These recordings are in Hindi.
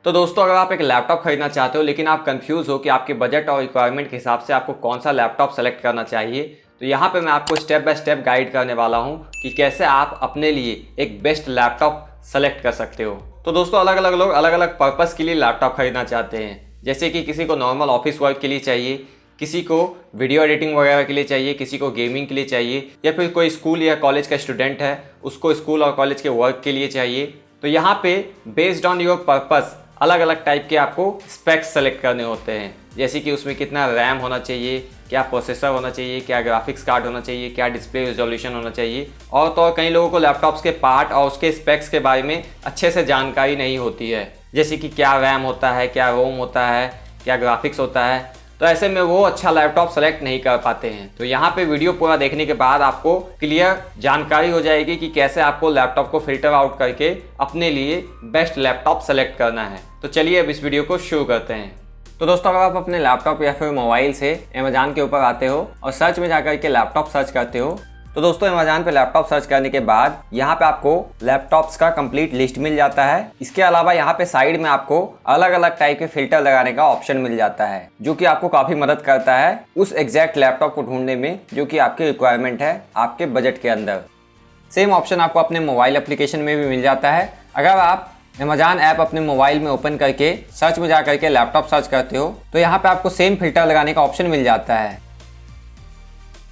तो दोस्तों अगर आप एक लैपटॉप खरीदना चाहते हो लेकिन आप कंफ्यूज हो कि आपके बजट और रिक्वायरमेंट के हिसाब से आपको कौन सा लैपटॉप सेलेक्ट करना चाहिए, तो यहाँ पे मैं आपको स्टेप बाय स्टेप गाइड करने वाला हूँ कि कैसे आप अपने लिए एक बेस्ट लैपटॉप सेलेक्ट कर सकते हो। तो दोस्तों अलग अलग लोग अलग अलग पर्पज़ के लिए लैपटॉप खरीदना चाहते हैं। जैसे कि किसी को नॉर्मल ऑफिस वर्क के लिए चाहिए, किसी को वीडियो एडिटिंग वगैरह के लिए चाहिए, किसी को गेमिंग के लिए चाहिए, या फिर कोई स्कूल या कॉलेज का स्टूडेंट है उसको स्कूल और कॉलेज के वर्क के लिए चाहिए। तो यहाँ पे बेस्ड ऑन योर पर्पस अलग अलग टाइप के आपको स्पेक्स सेलेक्ट करने होते हैं। जैसे कि उसमें कितना रैम होना चाहिए, क्या प्रोसेसर होना चाहिए, क्या ग्राफिक्स कार्ड होना चाहिए, क्या डिस्प्ले रिजोल्यूशन होना चाहिए। और तो कई लोगों को लैपटॉप्स के पार्ट और उसके स्पेक्स के बारे में अच्छे से जानकारी नहीं होती है, जैसे कि क्या रैम होता है, क्या रोम होता है, क्या ग्राफिक्स होता है। तो ऐसे में वो अच्छा लैपटॉप सेलेक्ट नहीं कर पाते हैं। तो यहाँ पे वीडियो पूरा देखने के बाद आपको क्लियर जानकारी हो जाएगी कि कैसे आपको लैपटॉप को फिल्टर आउट करके अपने लिए बेस्ट लैपटॉप सेलेक्ट करना है। तो चलिए अब इस वीडियो को शुरू करते हैं। तो दोस्तों अगर आप अपने लैपटॉप या फिर मोबाइल से अमेज़न के ऊपर आते हो और सर्च में जाकर के लैपटॉप सर्च करते हो, तो दोस्तों अमेज़न पे लैपटॉप सर्च करने के बाद यहाँ पे आपको लैपटॉप्स का कंप्लीट लिस्ट मिल जाता है। इसके अलावा यहाँ पे साइड में आपको अलग अलग टाइप के फिल्टर लगाने का ऑप्शन मिल जाता है, जो कि आपको काफ़ी मदद करता है उस एग्जैक्ट लैपटॉप को ढूंढने में जो कि आपकी रिक्वायरमेंट है आपके बजट के अंदर। सेम ऑप्शन आपको अपने मोबाइल एप्लीकेशन में भी मिल जाता है। अगर आप अमेज़न ऐप अपने मोबाइल में ओपन करके सर्च में जा करके लैपटॉप सर्च करते हो तो यहाँ पे आपको सेम फिल्टर लगाने का ऑप्शन मिल जाता है।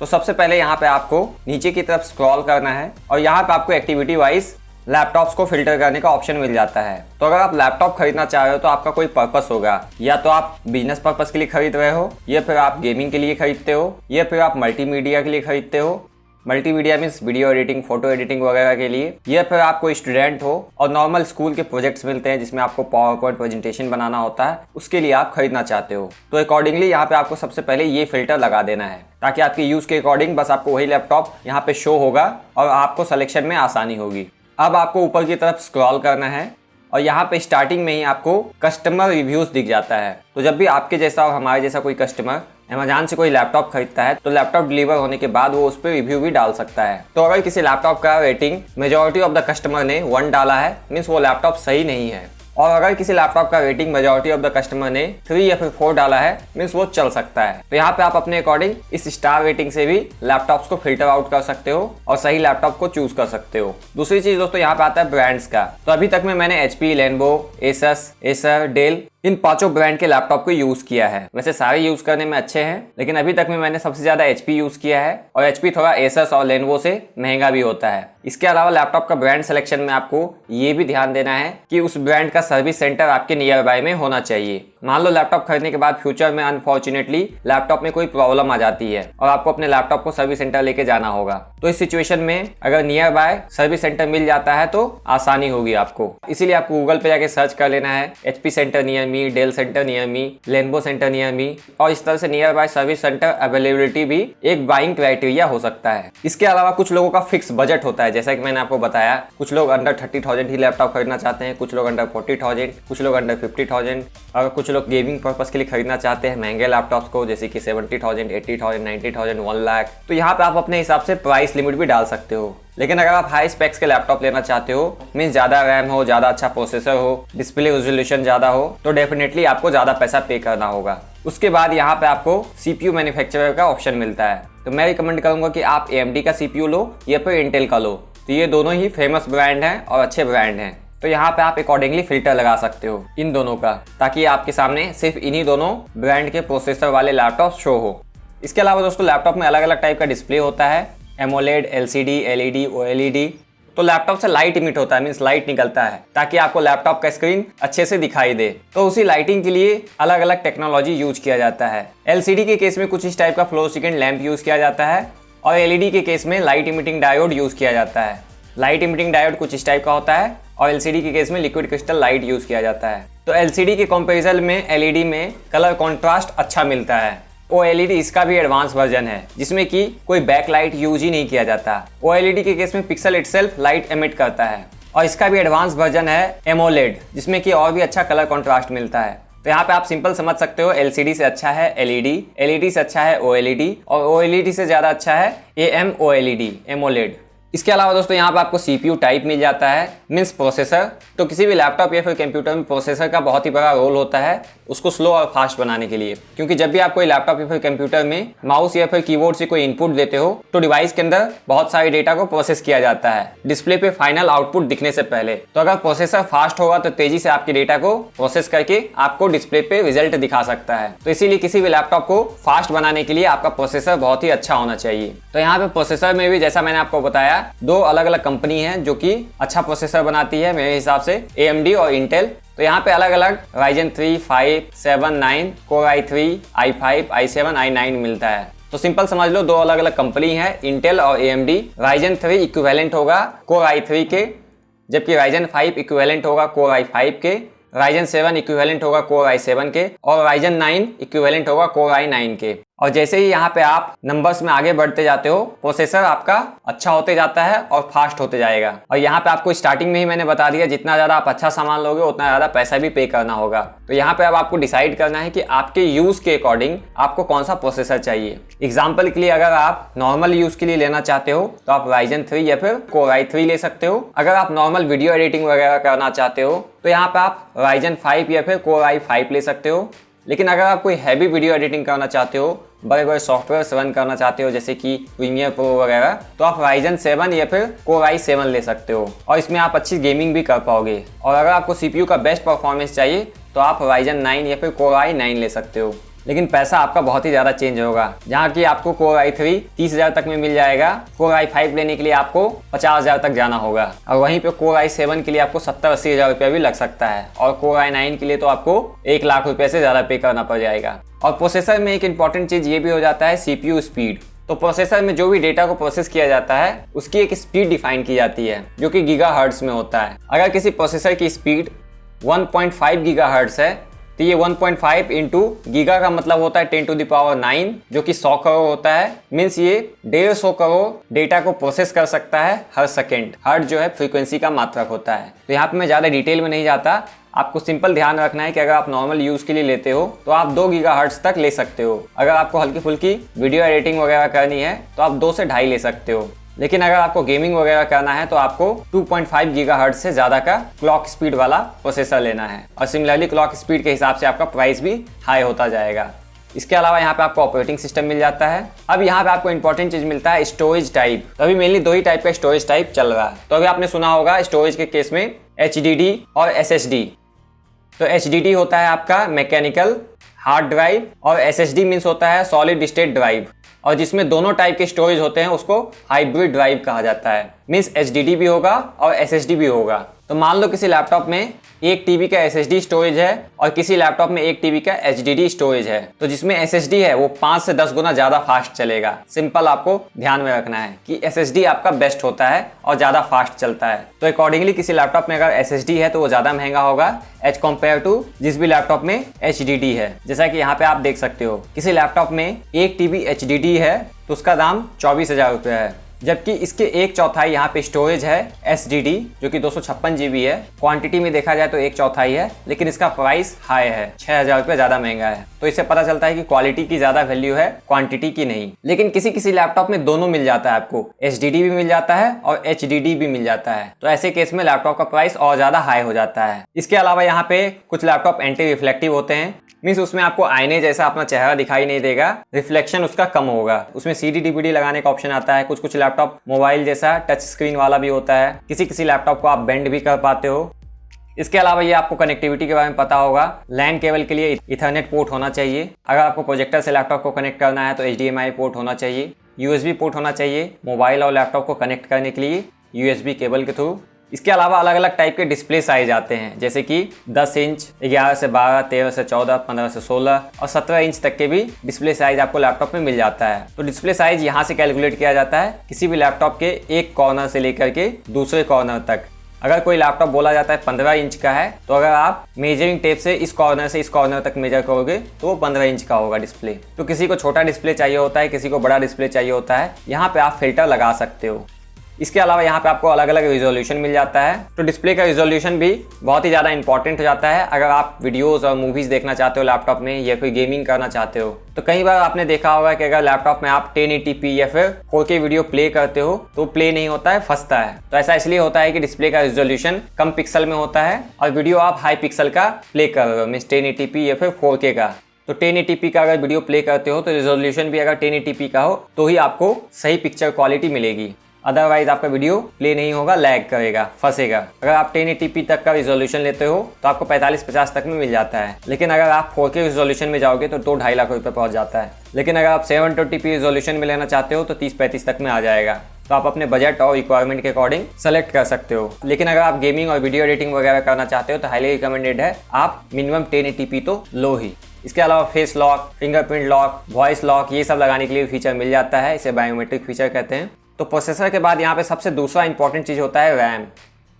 तो सबसे पहले यहाँ पे आपको नीचे की तरफ स्क्रॉल करना है और यहाँ पे आपको एक्टिविटी वाइज लैपटॉप्स को फिल्टर करने का ऑप्शन मिल जाता है। तो अगर आप लैपटॉप खरीदना चाह रहे हो तो आपका कोई पर्पस होगा, या तो आप बिजनेस पर्पस के लिए खरीद रहे हो, या फिर आप गेमिंग के लिए खरीदते हो, या फिर आप मल्टीमीडिया के लिए खरीदते हो। Multimedia means video editing, photo editing वगैरह के लिए, या फिर आप कोई स्टूडेंट हो और नॉर्मल स्कूल के प्रोजेक्ट्स मिलते हैं जिसमें आपको पावर पॉइंट प्रेजेंटेशन बनाना होता है, उसके लिए आप खरीदना चाहते हो। तो अकॉर्डिंगली यहाँ पे आपको सबसे पहले ये फिल्टर लगा देना है ताकि आपके यूज़ के अकॉर्डिंग बस आपको वही लैपटॉप यहाँ पे शो होगा और आपको सिलेक्शन में आसानी होगी। अब आपको ऊपर की तरफ स्क्रॉल करना है और यहाँ पे स्टार्टिंग में ही आपको कस्टमर रिव्यूज़ दिख जाता है। तो जब भी आपके जैसा और हमारे जैसा कोई कस्टमर अमेज़न से कोई लैपटॉप खरीदता है तो लैपटॉप डिलीवर होने के बाद वो उस पर रिव्यू भी डाल सकता है। तो अगर किसी लैपटॉप का rating majority of the customer ने 1 डाला है, मीन्स वो लैपटॉप सही नहीं है। और अगर किसी लैपटॉप का rating majority of the customer ने 3 या फिर 4 डाला है, मीन्स वो चल सकता है। तो यहाँ पे आप अपने अकॉर्डिंग इस स्टार रेटिंग से भी लैपटॉप्स को फिल्टर आउट कर सकते हो और सही लैपटॉप को चूज कर सकते हो। दूसरी चीज दोस्तों यहाँ पे आता है ब्रांड्स का। तो अभी तक में मैंने HP, Lenovo, Asus, Acer, Dell इन 5 ब्रांड के लैपटॉप को यूज किया है। वैसे सारे यूज करने में अच्छे हैं, लेकिन अभी तक में मैंने सबसे ज्यादा HP यूज किया है और HP थोड़ा एसस और लेनोवो से महंगा भी होता है। इसके अलावा लैपटॉप का ब्रांड सिलेक्शन में आपको ये भी ध्यान देना है कि उस ब्रांड का सर्विस सेंटर आपके नियर बाय में होना चाहिए। मान लो लैपटॉप खरीदने के बाद फ्यूचर में अनफॉर्चुनेटली लैपटॉप में कोई प्रॉब्लम आ जाती है और आपको अपने लैपटॉप को सर्विस सेंटर लेके जाना होगा, तो इस सिचुएशन में अगर नियर बाय सर्विस सेंटर मिल जाता है तो आसानी होगी आपको। इसीलिए आपको गूगल पे जाके सर्च कर लेना है HP centre near me, Dell centre near me, Lenovo centre near me, और इस तरह से nearby service centre availability भी एक बाइंग क्राइटेरिया हो सकता है। इसके अलावा कुछ लोगों का फिक्स बजट होता है, जैसा कि मैंने आपको बताया, कुछ लोग अंडर 30,000 ही लैपटॉप खरीदना चाहते हैं, कुछ लोग अंडर 40,000, कुछ लोग अंडर 50,000, और कुछ लोग गेमिंग पर्पस के लिए खरीदना चाहते हैं महंगे लैपटॉप्स को, जैसे कि 70,000, 80,000, 90,000, 1 लाख। तो यहाँ पे आप अपने हिसाब से प्राइस लिमिट भी डाल सकते हो। लेकिन अगर आप हाई स्पेक्स के लैपटॉप लेना चाहते हो, मीन्स ज्यादा रैम हो, ज्यादा अच्छा प्रोसेसर हो, डिस्प्ले रेजोल्यूशन ज्यादा हो, तो डेफिनेटली आपको ज्यादा पैसा पे करना होगा। उसके बाद यहाँ पे आपको CPU मैन्युफैक्चरर का ऑप्शन मिलता है। तो मैं रिकमेंड करूंगा कि आप AMD का CPU लो या फिर इंटेल का लो। तो ये दोनों ही फेमस ब्रांड हैं और अच्छे ब्रांड हैं। तो यहाँ पे आप अकॉर्डिंगली फिल्टर लगा सकते हो इन दोनों का, ताकि आपके सामने सिर्फ इन्हीं दोनों ब्रांड के प्रोसेसर वाले लैपटॉप शो हो। इसके अलावा दोस्तों लैपटॉप में अलग अलग टाइप का डिस्प्ले होता है, AMOLED, LCD, LED, OLED। तो लैपटॉप से लाइट इमिट होता है, मीन्स लाइट निकलता है ताकि आपको लैपटॉप का स्क्रीन अच्छे से दिखाई दे। तो उसी लाइटिंग के लिए अलग अलग टेक्नोलॉजी यूज किया जाता है। LCD के केस में कुछ इस टाइप का फ्लोरोसेंट लैंप यूज किया जाता है और LED के केस में लाइट इमिटिंग डायोड यूज किया जाता है। लाइट इमिटिंग डायोड कुछ इस टाइप का होता है और LCD के केस में लिक्विड क्रिस्टल लाइट यूज किया जाता है। तो LCD के कंपैरिजन में LED में कलर कॉन्ट्रास्ट अच्छा मिलता है। OLED इसका भी एडवांस वर्जन है जिसमें कि कोई बैक लाइट यूज ही नहीं किया जाता। OLED के केस में पिक्सल इटसेल्फ लाइट एमिट करता है और इसका भी एडवांस वर्जन है AMOLED, जिसमें कि और भी अच्छा कलर कॉन्ट्रास्ट मिलता है। तो यहाँ पे आप सिंपल समझ सकते हो, LCD से अच्छा है LED, LED से अच्छा है OLED और OLED से ज्यादा अच्छा है AMOLED, AMOLED। इसके अलावा दोस्तों यहाँ पे आपको CPU टाइप मिल जाता है, मीन्स प्रोसेसर। तो किसी भी लैपटॉप या फिर कंप्यूटर में प्रोसेसर का बहुत ही बड़ा रोल होता है उसको स्लो और फास्ट बनाने के लिए, क्योंकि जब भी आप कोई लैपटॉप या फिर कंप्यूटर में माउस या फिर कीबोर्ड से कोई इनपुट देते हो तो डिवाइस के अंदर बहुत सारे डेटा को प्रोसेस किया जाता है डिस्प्ले पे फाइनल आउटपुट दिखने से पहले। तो अगर प्रोसेसर फास्ट होगा तो तेजी से आपके डेटा को प्रोसेस करके आपको डिस्प्ले पे रिजल्ट दिखा सकता है। तो इसीलिए किसी भी लैपटॉप को फास्ट बनाने के लिए आपका प्रोसेसर बहुत ही अच्छा होना चाहिए। तो यहाँ पे प्रोसेसर में भी जैसा मैंने आपको बताया दो अलग अलग कंपनी है जो कि अच्छा प्रोसेसर बनाती है मेरे हिसाब से, AMD और इंटेल। तो यहाँ पे अलग अलग Ryzen 3, 5, 7, 9, Core i3, i5, i7, i9 मिलता है। तो सिंपल समझ लो दो अलग अलग कंपनी है, इंटेल और AMD। Ryzen 3 इक्विवेलेंट होगा Core i3 के, जबकि Ryzen 5 इक्विवेलेंट होगा Core i5 के, Ryzen 7 इक्विवेलेंट होगा Core i7 के, और Ryzen 9 इक्विवेलेंट होगा Core i9 के। और जैसे ही यहाँ पे आप नंबर्स में आगे बढ़ते जाते हो प्रोसेसर आपका अच्छा होते जाता है और फास्ट होते जाएगा। और यहाँ पे आपको स्टार्टिंग में ही मैंने बता दिया जितना ज़्यादा आप अच्छा सामान लोगे उतना ज़्यादा पैसा भी पे करना होगा। तो यहाँ पे अब आपको डिसाइड करना है कि आपके यूज़ के अकॉर्डिंग आपको कौन सा प्रोसेसर चाहिए। एग्जाम्पल के लिए अगर आप नॉर्मल यूज़ के लिए लेना चाहते हो तो आप Ryzen 3 या फिर Core i3 ले सकते हो। अगर आप नॉर्मल वीडियो एडिटिंग वगैरह करना चाहते हो तो यहाँ पे आप Ryzen 5 या फिर Core i5 ले सकते हो। लेकिन अगर आप कोई हैवी वीडियो एडिटिंग करना चाहते हो, बड़े बड़े सॉफ्टवेयर रन करना चाहते हो जैसे कि प्रीमियर प्रो वगैरह, तो आप Ryzen 7 या फिर Core i7 ले सकते हो और इसमें आप अच्छी गेमिंग भी कर पाओगे। और अगर आपको CPU का बेस्ट परफॉर्मेंस चाहिए तो आप Ryzen 9 या फिर Core i9 ले सकते हो। लेकिन पैसा आपका बहुत ही ज़्यादा चेंज होगा, जहाँ की आपको Core i3 30,000 तक में मिल जाएगा, Core i5 लेने के लिए आपको 50,000 तक जाना होगा, और वहीं पे Core i7 के लिए आपको 70-80 हज़ार रुपया भी लग सकता है, और Core i9 के लिए तो आपको 1 लाख रुपये से ज़्यादा पे करना पड़ जाएगा। और प्रोसेसर में एक इंपॉर्टेंट चीज़ ये भी हो जाता है CPU स्पीड। तो प्रोसेसर में जो भी डेटा को प्रोसेस किया जाता है उसकी एक स्पीड डिफाइन की जाती है जो कि गीगाहर्ट्ज़ में होता है। अगर किसी प्रोसेसर की स्पीड 1.5 गीगाहर्ट्ज़ है तो ये 1.5 इंटू गीगा का मतलब होता है 10⁹ जो कि 100 करोड़ होता है। मीन्स ये 150 करोड़ डेटा को प्रोसेस कर सकता है हर सेकेंड। हर्ट जो है फ्रीक्वेंसी का मात्रक होता है। तो यहाँ पे मैं ज़्यादा डिटेल में नहीं जाता, आपको सिंपल ध्यान रखना है कि अगर आप नॉर्मल यूज़ के लिए लेते हो तो आप 2 गीगाहर्ट्ज़ तक ले सकते हो। अगर आपको हल्की फुल्की वीडियो एडिटिंग वगैरह करनी है तो आप 2 से 2.5 ले सकते हो। लेकिन अगर आपको गेमिंग वगैरह करना है तो आपको 2.5 गीगाहर्ट्ज़ से ज़्यादा का क्लॉक स्पीड वाला प्रोसेसर लेना है, और सिमिलरली क्लॉक स्पीड के हिसाब से आपका प्राइस भी हाई होता जाएगा। इसके अलावा यहाँ पे आपको ऑपरेटिंग सिस्टम मिल जाता है। अब यहाँ पे आपको इंपॉर्टेंट चीज़ मिलता है स्टोरेज टाइप। तो अभी मेनली 2 ही टाइप का स्टोरेज टाइप चल रहा है। तो अभी आपने सुना होगा स्टोरेज के केस में HDD और SSD। तो HDD होता है आपका मैकेनिकल हार्ड ड्राइव, और SSD मीन्स होता है सॉलिड स्टेट ड्राइव, और जिसमें दोनों टाइप के स्टोरेज होते हैं उसको हाइब्रिड ड्राइव कहा जाता है। मीन्स HDD भी होगा और SSD भी होगा। तो मान लो किसी लैपटॉप में 1 TB का SSD स्टोरेज है और किसी लैपटॉप में 1 TB का HDD स्टोरेज है, तो जिसमें SSD है वो 5 से 10 गुना ज़्यादा फास्ट चलेगा। सिंपल आपको ध्यान में रखना है कि SSD आपका बेस्ट होता है और ज़्यादा फास्ट चलता है। तो अकॉर्डिंगली किसी लैपटॉप में अगर SSD है तो वो ज़्यादा महंगा होगा एज कम्पेयर टू जिस भी लैपटॉप में HDD है। जैसा कि यहाँ पे आप देख सकते हो किसी लैपटॉप में 1 TB HDD है तो उसका दाम 24,000 रुपये है, जबकि इसके 1/4 यहाँ पे स्टोरेज है SSD जो कि 256 GB है। क्वांटिटी में देखा जाए तो 1/4 है, लेकिन इसका प्राइस हाई है, 6,000 रुपये ज़्यादा महंगा है। तो इससे पता चलता है कि क्वालिटी की ज़्यादा वैल्यू है, क्वांटिटी की नहीं। लेकिन किसी किसी लैपटॉप में दोनों मिल जाता है, आपको SSD भी मिल जाता है और HDD भी मिल जाता है। तो ऐसे केस में लैपटॉप का प्राइस और ज़्यादा हाई हो जाता है। इसके अलावा यहाँ पे कुछ लैपटॉप एंटी रिफ्लेक्टिव होते हैं, मीन्स उसमें आपको आईने जैसा अपना चेहरा दिखाई नहीं देगा, रिफ्लेक्शन उसका कम होगा। उसमें CD DVD लगाने का ऑप्शन आता है। कुछ कुछ लैपटॉप मोबाइल जैसा टच स्क्रीन वाला भी होता है। किसी किसी लैपटॉप को आप बेंड भी कर पाते हो। इसके अलावा ये आपको कनेक्टिविटी के बारे में पता होगा, लैन केबल के लिए इथरनेट पोर्ट होना चाहिए। अगर आपको प्रोजेक्टर से लैपटॉप को कनेक्ट करना है तो HDMI पोर्ट होना चाहिए। USB पोर्ट होना चाहिए मोबाइल और लैपटॉप को कनेक्ट करने के लिए USB केबल के थ्रू। इसके अलावा अलग अलग टाइप के डिस्प्ले साइज आते हैं, जैसे कि 10 इंच, 11 से 12, 13 से 14, 15 से 16 और 17 इंच तक के भी डिस्प्ले साइज आपको लैपटॉप में मिल जाता है। तो डिस्प्ले साइज यहाँ से कैलकुलेट किया जाता है किसी भी लैपटॉप के एक कॉर्नर से लेकर के दूसरे कॉर्नर तक। अगर कोई लैपटॉप बोला जाता है 15 इंच का है तो अगर आप मेजरिंग टेप से इस कॉर्नर से इस कॉर्नर तक मेजर करोगे तो वो 15 इंच का होगा डिस्प्ले। तो किसी को छोटा डिस्प्ले चाहिए होता है, किसी को बड़ा डिस्प्ले चाहिए होता है, यहाँ पे आप फिल्टर लगा सकते हो। इसके अलावा यहाँ पे आपको अलग अलग रिजोल्यूशन मिल जाता है। तो डिस्प्ले का रिजोल्यूशन भी बहुत ही ज़्यादा इंपॉर्टेंट हो जाता है अगर आप वीडियोस और मूवीज़ देखना चाहते हो लैपटॉप में या फिर गेमिंग करना चाहते हो। तो कई बार आपने देखा होगा कि अगर लैपटॉप में आप 1080p या फिर 4K वीडियो प्ले करते हो तो प्ले नहीं होता है, फंसता है। तो ऐसा इसलिए होता है कि डिस्प्ले का रिजोल्यूशन कम पिक्सल में होता है और वीडियो आप हाई पिक्सल का प्ले कर रहे हो, मीन्स 1080p या फिर 4K का। तो 1080p का अगर वीडियो प्ले करते हो तो रिजोल्यूशन भी अगर 1080p का हो तो ही आपको सही पिक्चर क्वालिटी मिलेगी, अदरवाइज आपका वीडियो प्ले नहीं होगा, लैग करेगा, फंसेगा। अगर आप 1080p तक का रिजोल्यूशन लेते हो तो आपको 45-50 तक में मिल जाता है, लेकिन अगर आप 4K रिजोल्यूशन में जाओगे तो 2-2.5 लाख रुपये पहुंच जाता है। लेकिन अगर आप 720p रिजोल्यूशन में लेना चाहते हो तो 30-35 तक में आ जाएगा। तो आप अपने बजट और रिक्वायरमेंट के अकॉर्डिंग सेलेक्ट कर सकते हो। लेकिन अगर आप गेमिंग और वीडियो एडिटिंग वगैरह करना चाहते हो तो हाईली रिकमेंडेड है आप मिनिमम 1080p तो लो ही। इसके अलावा face lock, fingerprint lock, voice lock ये सब लगाने के लिए फीचर मिल जाता है, इसे बायोमेट्रिक फीचर कहते हैं। तो प्रोसेसर के बाद यहाँ पे सबसे दूसरा इंपॉर्टेंट चीज़ होता है रैम।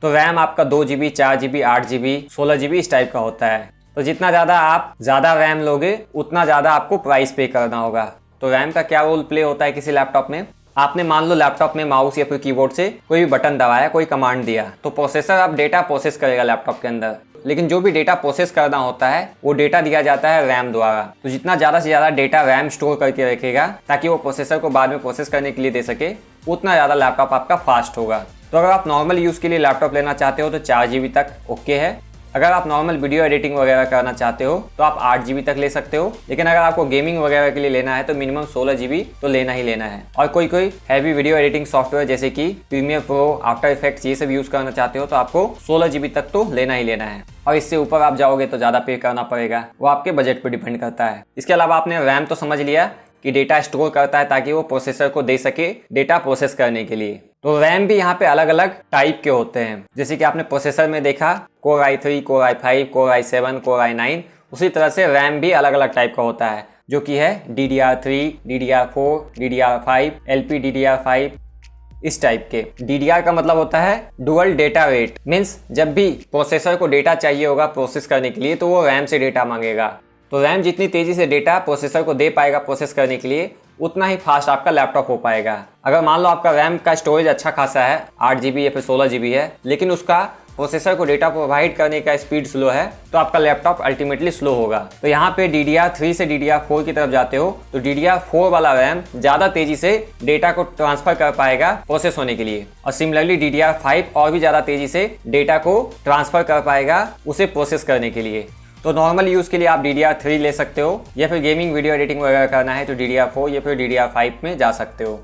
तो रैम आपका 2GB, 4GB, 8GB, 16GB इस टाइप का होता है। तो जितना आप ज़्यादा रैम लोगे उतना ज़्यादा आपको प्राइस पे करना होगा। तो रैम का क्या रोल प्ले होता है किसी लैपटॉप में? आपने मान लो लैपटॉप में माउस या फिर कीबोर्ड से कोई भी बटन दबाया, कोई कमांड दिया, तो प्रोसेसर अब डेटा प्रोसेस करेगा लैपटॉप के अंदर। लेकिन जो भी डेटा प्रोसेस करना होता है वो डेटा दिया जाता है रैम द्वारा। तो जितना ज़्यादा से ज़्यादा डेटा रैम स्टोर करके रखेगा ताकि वो प्रोसेसर को बाद में प्रोसेस करने के लिए दे सके, उतना ज़्यादा लैपटॉप आपका फास्ट होगा। तो अगर आप नॉर्मल यूज़ के लिए लैपटॉप लेना चाहते हो तो 4GB तक ओके है। अगर आप नॉर्मल वीडियो एडिटिंग वगैरह करना चाहते हो तो आप 8GB तक ले सकते हो। लेकिन अगर आपको गेमिंग वगैरह के लिए लेना है तो मिनिमम 16GB तो लेना ही लेना है। और कोई हैवी वीडियो एडिटिंग सॉफ्टवेयर जैसे कि प्रीमियर प्रो, आफ्टर इफेक्ट्स ये सब यूज़ करना चाहते हो तो आपको 16GB तक तो लेना ही लेना है। और इससे ऊपर आप जाओगे तो ज़्यादा पे करना पड़ेगा, वो आपके बजट पर डिपेंड करता है। इसके अलावा आपने रैम तो समझ लिया कि डेटा स्टोर करता है ताकि वो प्रोसेसर को दे सके डेटा प्रोसेस करने के लिए। तो रैम भी यहाँ पे अलग अलग टाइप के होते हैं। जैसे कि आपने प्रोसेसर में देखा Core i3, Core i5, Core i7, Core i9, उसी तरह से रैम भी अलग अलग टाइप का होता है, जो कि है DDR3, DDR4, DDR5, LPDDR5 इस टाइप के। DDR का मतलब होता है डुअल डेटा रेट, मीन्स जब भी प्रोसेसर को डेटा चाहिए होगा प्रोसेस करने के लिए तो वो रैम से डेटा मांगेगा। तो रैम जितनी तेजी से डेटा प्रोसेसर को दे पाएगा प्रोसेस करने के लिए उतना ही फास्ट आपका लैपटॉप हो पाएगा। अगर मान लो आपका रैम का स्टोरेज अच्छा खासा है, 8GB या फिर 16GB है, लेकिन उसका प्रोसेसर को डेटा प्रोवाइड करने का स्पीड स्लो है, तो आपका लैपटॉप अल्टीमेटली स्लो होगा। तो यहाँ पे DDR3 से DDR4 की तरफ जाते हो तो DDR4 वाला रैम ज़्यादा तेजी से डेटा को ट्रांसफर कर पाएगा प्रोसेस होने के लिए, और सिमिलरली DDR5 और भी ज़्यादा तेजी से डेटा को ट्रांसफर कर पाएगा उसे प्रोसेस करने के लिए। तो नॉर्मल यूज़ के लिए आप DDR3 ले सकते हो, या फिर गेमिंग वीडियो एडिटिंग वगैरह करना है तो DDR4 या फिर DDR5 में जा सकते हो।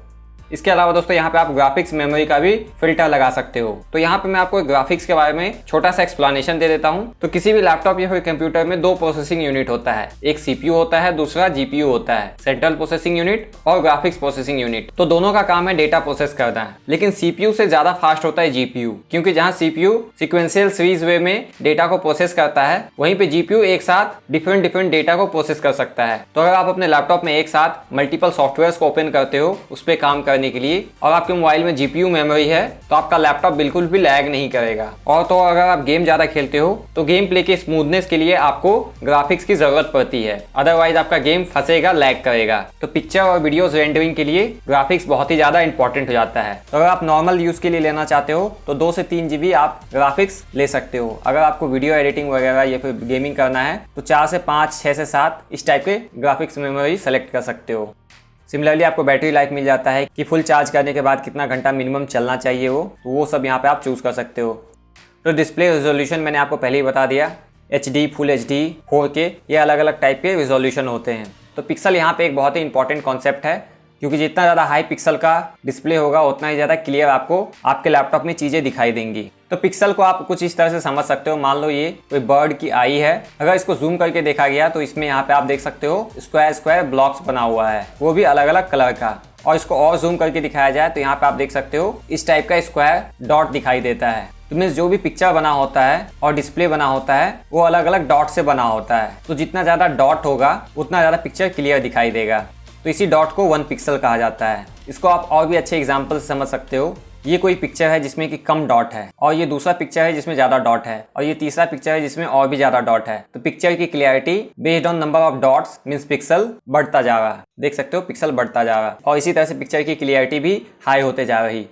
इसके अलावा दोस्तों यहाँ पे आप ग्राफिक्स मेमोरी का भी फिल्टर लगा सकते हो। तो यहाँ पे मैं आपको ग्राफिक्स के बारे में छोटा सा एक्सप्लेनेशन दे देता हूँ। तो किसी भी लैपटॉप या फिर कंप्यूटर में 2 प्रोसेसिंग यूनिट होता है, एक CPU होता है, दूसरा GPU होता है, सेंट्रल प्रोसेसिंग यूनिट और ग्राफिक्स प्रोसेसिंग यूनिट। तो दोनों का काम है डेटा प्रोसेस करना है, लेकिन CPU से ज्यादा फास्ट होता है GPU, क्योंकि जहाँ CPU सिक्वेंशियल सीरीज वे में डेटा को प्रोसेस करता है, वहीं पे GPU एक साथ डिफरेंट डेटा को प्रोसेस कर सकता है। तो अगर आप अपने लैपटॉप में एक साथ मल्टीपल सॉफ्टवेयर को ओपन करते हो उस पर काम करने के लिए, और आपके मोबाइल में GPU मेमोरी है, तो आपका लैपटॉप बिल्कुल भी लैग नहीं करेगा। और तो अगर आप गेम ज्यादा खेलते हो तो गेम प्ले के स्मूथनेस के लिए आपको ग्राफिक्स की जरूरत पड़ती है, अदरवाइज आपका गेम फंसेगा, लैग करेगा। तो पिक्चर और वीडियोस रेंडरिंग के लिए ग्राफिक्स बहुत ही ज्यादा इंपॉर्टेंट हो जाता है। तो अगर आप नॉर्मल यूज के लिए लेना चाहते हो तो 2 से 3 GB आप ग्राफिक्स ले सकते हो। अगर आपको वीडियो एडिटिंग वगैरह या फिर गेमिंग करना है तो 4 से 5, 6 से 7 इस टाइप के ग्राफिक्स मेमोरी सेलेक्ट कर सकते हो। सिमिलरली आपको बैटरी लाइफ मिल जाता है कि फुल चार्ज करने के बाद कितना घंटा मिनिमम चलना चाहिए वो सब यहाँ पे आप चूज़ कर सकते हो। तो डिस्प्ले रिजोल्यूशन मैंने आपको पहले ही बता दिया, HD, फुल HD, 4K ये अलग अलग टाइप के रिजोल्यूशन होते हैं। तो पिक्सल यहाँ पे एक बहुत ही इंपॉर्टेंट कॉन्सेप्ट है, क्योंकि जितना ज़्यादा हाई पिक्सल का डिस्प्ले होगा उतना ही ज़्यादा क्लियर आपको आपके लैपटॉप में चीज़ें दिखाई देंगी। तो पिक्सल को आप कुछ इस तरह से समझ सकते हो। मान लो ये कोई बर्ड की आई है, अगर इसको जूम करके देखा गया तो इसमें यहाँ पे आप देख सकते हो स्क्वायर ब्लॉक्स बना हुआ है, वो भी अलग अलग कलर का। और इसको और जूम करके दिखाया जाए तो यहाँ पे आप देख सकते हो इस टाइप का स्क्वायर डॉट दिखाई देता है। तो मीन्स जो भी पिक्चर बना होता है और डिस्प्ले बना होता है वो अलग अलग डॉट से बना होता है। तो जितना ज़्यादा डॉट होगा उतना ज़्यादा पिक्चर क्लियर दिखाई देगा। तो इसी डॉट को 1 पिक्सल कहा जाता है। इसको आप और भी अच्छे एग्जाम्पल से समझ सकते हो। ये कोई पिक्चर है जिसमें कि कम डॉट है, और ये दूसरा पिक्चर है जिसमें ज़्यादा डॉट है, और ये तीसरा पिक्चर है जिसमें और भी ज़्यादा डॉट है। तो पिक्चर की clarity based on number of dots means pixel बढ़ता जा रहा है। देख सकते हो पिक्सल बढ़ता जा रहा है, और इसी तरह से पिक्चर की क्लियरिटी भी हाई होते जा रही।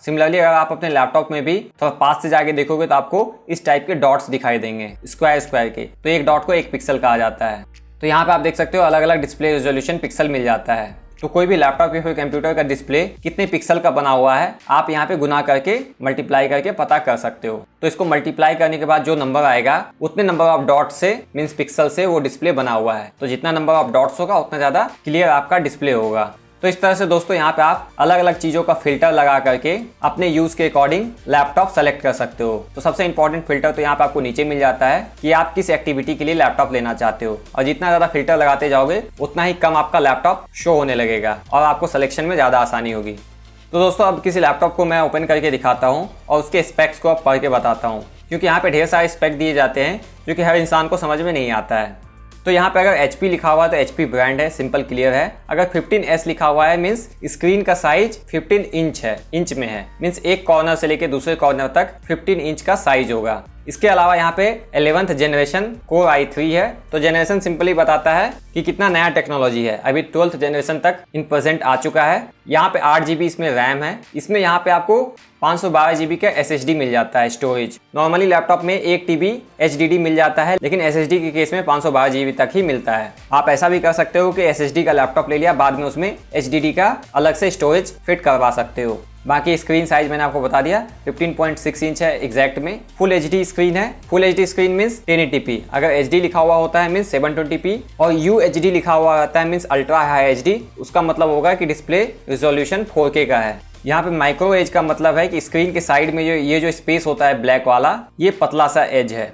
सिमिलरली अगर आप अपने लैपटॉप में भी थोड़ा पास से जाके देखोगे तो आपको इस टाइप के डॉट्स दिखाई देंगे स्क्वायर के। तो एक डॉट को 1 पिक्सल कहा जाता है। तो यहाँ पे आप देख सकते हो अलग अलग डिस्प्ले रेजोल्यूशन पिक्सल मिल जाता है। तो कोई भी लैपटॉप या फिर कंप्यूटर का डिस्प्ले कितने पिक्सल का बना हुआ है आप यहाँ पे गुना करके मल्टीप्लाई करके पता कर सकते हो। तो इसको मल्टीप्लाई करने के बाद जो नंबर आएगा उतने नंबर ऑफ डॉट से मीन्स पिक्सल से वो डिस्प्ले बना हुआ है। तो जितना नंबर ऑफ डॉट्स होगा उतना ज़्यादा क्लियर आपका डिस्प्ले होगा। तो इस तरह से दोस्तों यहाँ पे आप अलग अलग चीज़ों का फिल्टर लगा करके अपने यूज़ के अकॉर्डिंग लैपटॉप सेलेक्ट कर सकते हो। तो सबसे इंपॉर्टेंट फिल्टर तो यहाँ पे आपको नीचे मिल जाता है कि आप किस एक्टिविटी के लिए लैपटॉप लेना चाहते हो, और जितना ज़्यादा फिल्टर लगाते जाओगे उतना ही कम आपका लैपटॉप शो होने लगेगा और आपको सिलेक्शन में ज़्यादा आसानी होगी। तो दोस्तों अब किसी लैपटॉप को मैं ओपन करके दिखाता हूँ और उसके स्पेक्स को अब पढ़ के बताता हूँ, क्योंकि यहाँ पे ढेर सारे स्पेक दिए जाते हैं जो कि हर इंसान को समझ में नहीं आता है। तो यहाँ पे अगर HP लिखा हुआ है तो HP ब्रांड है, सिंपल क्लियर है। अगर 15S लिखा हुआ है मीन्स स्क्रीन का साइज 15 इंच है, इंच में है, मीन्स एक कॉर्नर से लेके दूसरे कॉर्नर तक 15 इंच का साइज होगा। इसके अलावा यहाँ पे 11th जनरेशन कोर i3 है। तो जनरेशन सिंपली बताता है कि कितना नया टेक्नोलॉजी है। अभी 12th जनरेशन तक इन प्रेजेंट आ चुका है। यहाँ पे 8 GB इसमें रैम है। इसमें यहाँ पे आपको 512 GB का SSD मिल जाता है स्टोरेज। नॉर्मली लैपटॉप में 1 TB HDD मिल जाता है, लेकिन SSD के केस में 512 GB तक ही मिलता है। आप ऐसा भी कर सकते हो कि SSD का लैपटॉप ले लिया, बाद में उसमें HDD का अलग से स्टोरेज फिट करवा सकते हो। बाकी स्क्रीन साइज मैंने आपको बता दिया 15.6 इंच है एग्जैक्ट में। फुल HD स्क्रीन है। Full HD screen means 1080p। अगर HD लिखा हुआ होता है मीन्स 720p और UHD लिखा हुआ रहता है मीन्स अल्ट्रा हाई HD, उसका मतलब होगा कि डिस्प्ले रिजोल्यूशन 4K का है। यहाँ पे माइक्रो एज का मतलब है कि स्क्रीन के साइड में ये जो स्पेस होता है ब्लैक वाला, ये पतला सा एज है।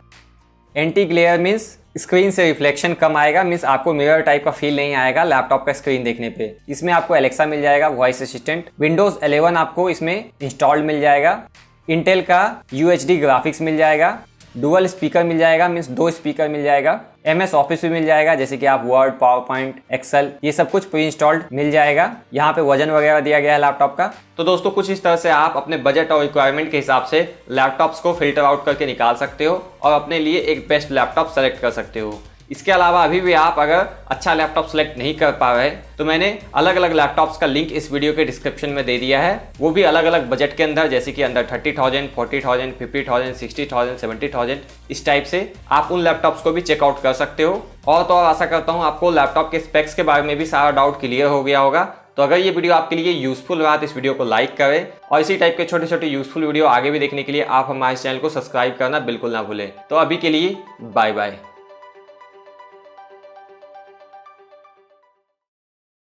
एंटी ग्लेयर मीन्स स्क्रीन से रिफ्लेक्शन कम आएगा, मीन्स आपको मिरर टाइप का फील नहीं आएगा लैपटॉप का स्क्रीन देखने पे। इसमें आपको एलेक्सा मिल जाएगा, वॉइस असिस्टेंट। विंडोज 11 आपको इसमें इंस्टॉल्ड मिल जाएगा। इंटेल का UHD ग्राफिक्स मिल जाएगा। डुअल स्पीकर मिल जाएगा, मीन्स 2 स्पीकर मिल जाएगा। MS ऑफिस भी मिल जाएगा, जैसे कि आप वर्ड, पावर पॉइंट, एक्सेल, ये सब कुछ प्री इंस्टॉल्ड मिल जाएगा। यहाँ पे वजन वगैरह दिया गया है लैपटॉप का। तो दोस्तों कुछ इस तरह से आप अपने बजट और रिक्वायरमेंट के हिसाब से लैपटॉप्स को फिल्टर आउट करके निकाल सकते हो और अपने लिए एक बेस्ट लैपटॉप सेलेक्ट कर सकते हो। इसके अलावा अभी भी आप अगर अच्छा लैपटॉप सेलेक्ट नहीं कर पा रहे तो मैंने अलग अलग लैपटॉप्स का लिंक इस वीडियो के डिस्क्रिप्शन में दे दिया है। वो भी अलग अलग बजट के अंदर, जैसे कि अंदर 30,000, 40,000, 50,000, 60,000, 70,000, इस टाइप से आप उन लैपटॉप्स को भी चेकआउट कर सकते हो। और तो और आशा करता हूँ आपको लैपटॉप के स्पेक्स के बारे में भी सारा डाउट क्लियर हो गया होगा। तो अगर ये वीडियो आपके लिए यूजफुल रहा तो इस वीडियो को लाइक करें, और इसी टाइप के छोटे छोटे यूजफुल वीडियो आगे भी देखने के लिए आप हमारे चैनल को सब्सक्राइब करना बिल्कुल ना भूलें। तो अभी के लिए बाय बाय।